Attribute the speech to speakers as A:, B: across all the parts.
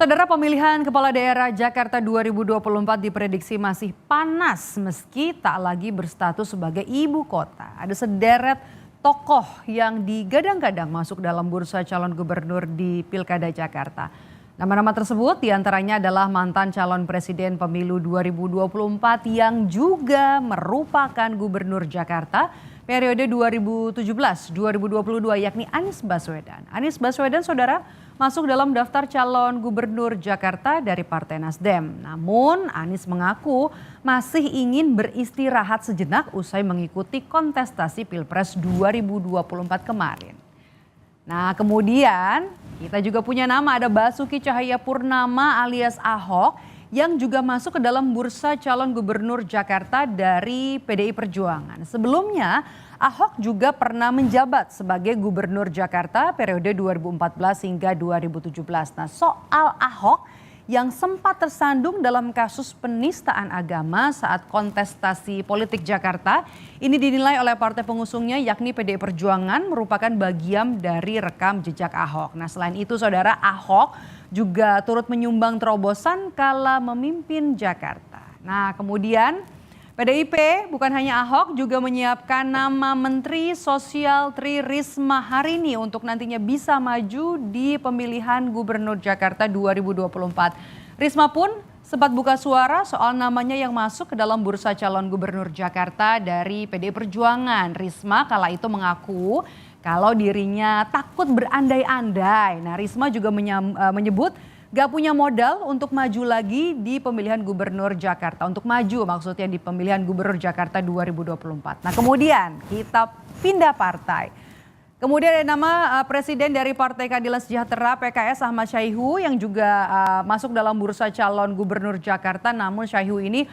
A: Saudara, pemilihan Kepala Daerah Jakarta 2024 diprediksi masih panas meski tak lagi berstatus sebagai ibu kota. Ada sederet tokoh yang digadang-gadang masuk dalam bursa calon gubernur di Pilkada Jakarta. Nama-nama tersebut diantaranya adalah mantan calon presiden pemilu 2024 yang juga merupakan gubernur Jakarta periode 2017-2022 yakni Anies Baswedan. Anies Baswedan, saudara, masuk dalam daftar calon gubernur Jakarta dari Partai Nasdem. Namun Anies mengaku masih ingin beristirahat sejenak usai mengikuti kontestasi Pilpres 2024 kemarin. Nah, kemudian kita juga punya nama, ada Basuki Cahayapurnama alias Ahok yang juga masuk ke dalam bursa calon gubernur Jakarta dari PDI Perjuangan. Sebelumnya, Ahok juga pernah menjabat sebagai gubernur Jakarta periode 2014 hingga 2017. Nah, soal Ahok yang sempat tersandung dalam kasus penistaan agama saat kontestasi politik Jakarta, ini dinilai oleh partai pengusungnya yakni PDI Perjuangan merupakan bagian dari rekam jejak Ahok. Nah, selain itu, saudara, Ahok juga turut menyumbang terobosan kala memimpin Jakarta. Nah, kemudian PDIP bukan hanya Ahok juga menyiapkan nama Menteri Sosial Tri Risma hari ini untuk nantinya bisa maju di pemilihan Gubernur Jakarta 2024. Risma pun sempat buka suara soal namanya yang masuk ke dalam bursa calon gubernur Jakarta dari PDI Perjuangan. Risma kala itu mengaku kalau dirinya takut berandai-andai. Nah, Risma juga menyebut gak punya modal untuk maju lagi di pemilihan gubernur Jakarta. Untuk maju maksudnya di pemilihan gubernur Jakarta 2024. Nah, kemudian kita pindah partai. Kemudian ada nama presiden dari Partai Keadilan Sejahtera PKS Ahmad Syaihu yang juga masuk dalam bursa calon gubernur Jakarta. Namun Syaihu ini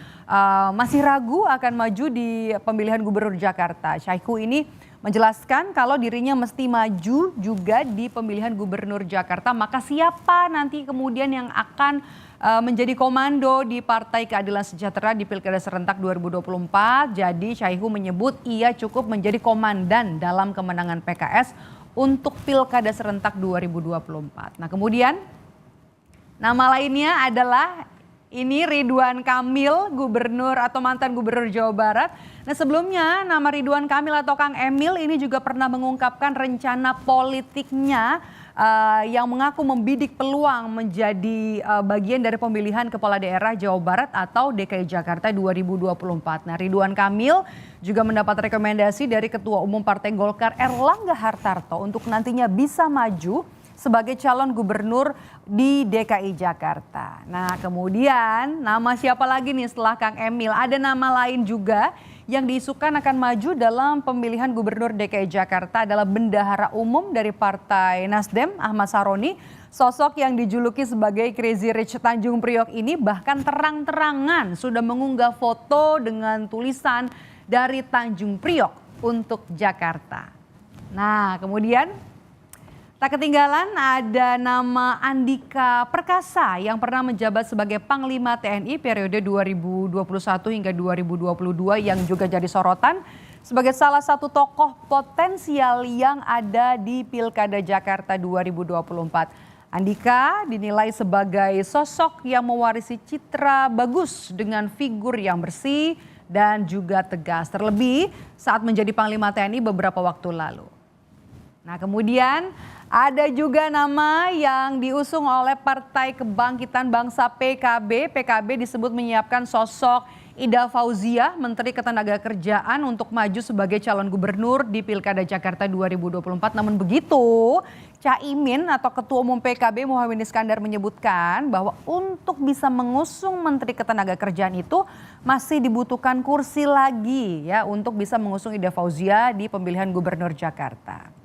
A: masih ragu akan maju di pemilihan gubernur Jakarta. Syaihu ini menjelaskan kalau dirinya mesti maju juga di pemilihan gubernur Jakarta, maka siapa nanti kemudian yang akan menjadi komando di Partai Keadilan Sejahtera di Pilkada Serentak 2024. Jadi Syaihu menyebut ia cukup menjadi komandan dalam kemenangan PKS untuk Pilkada Serentak 2024. Nah, kemudian nama lainnya adalah ini Ridwan Kamil, gubernur atau mantan gubernur Jawa Barat. Nah, sebelumnya nama Ridwan Kamil atau Kang Emil ini juga pernah mengungkapkan rencana politiknya yang mengaku membidik peluang menjadi bagian dari pemilihan kepala daerah Jawa Barat atau DKI Jakarta 2024. Nah, Ridwan Kamil juga mendapat rekomendasi dari Ketua Umum Partai Golkar Erlangga Hartarto untuk nantinya bisa maju sebagai calon gubernur di DKI Jakarta. Nah, kemudian nama siapa lagi nih setelah Kang Emil? Ada nama lain juga yang diisukan akan maju dalam pemilihan gubernur DKI Jakarta adalah Bendahara Umum dari Partai Nasdem Ahmad Saroni. Sosok yang dijuluki sebagai Crazy Rich Tanjung Priok ini bahkan terang-terangan sudah mengunggah foto dengan tulisan dari Tanjung Priok untuk Jakarta. Nah, kemudian tak ketinggalan ada nama Andika Perkasa yang pernah menjabat sebagai Panglima TNI periode 2021 hingga 2022 yang juga jadi sorotan sebagai salah satu tokoh potensial yang ada di Pilkada Jakarta 2024. Andika dinilai sebagai sosok yang mewarisi citra bagus dengan figur yang bersih dan juga tegas, terlebih saat menjadi Panglima TNI beberapa waktu lalu. Nah, kemudian ada juga nama yang diusung oleh Partai Kebangkitan Bangsa PKB. PKB disebut menyiapkan sosok Ida Fauziah, Menteri Ketenagakerjaan untuk maju sebagai calon gubernur di Pilkada Jakarta 2024. Namun begitu, Caimin atau Ketua Umum PKB Muhaimin Iskandar menyebutkan bahwa untuk bisa mengusung Menteri Ketenagakerjaan itu masih dibutuhkan kursi lagi ya untuk bisa mengusung Ida Fauziah di pemilihan gubernur Jakarta.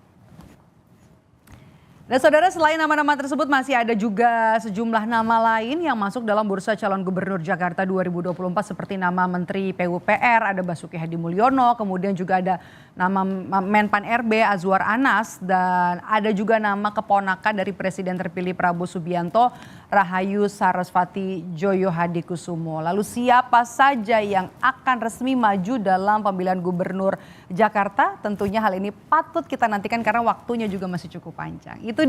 A: Dan saudara, selain nama-nama tersebut masih ada juga sejumlah nama lain yang masuk dalam bursa calon gubernur Jakarta 2024 seperti nama Menteri PUPR ada Basuki Hadi Mulyono, kemudian juga ada nama Menpan RB Azwar Anas dan ada juga nama keponakan dari Presiden terpilih Prabowo Subianto Rahayu Sarasvati Joyo Hadikusumo. Lalu siapa saja yang akan resmi maju dalam pemilihan gubernur Jakarta? Tentunya hal ini patut kita nantikan karena waktunya juga masih cukup panjang. Itu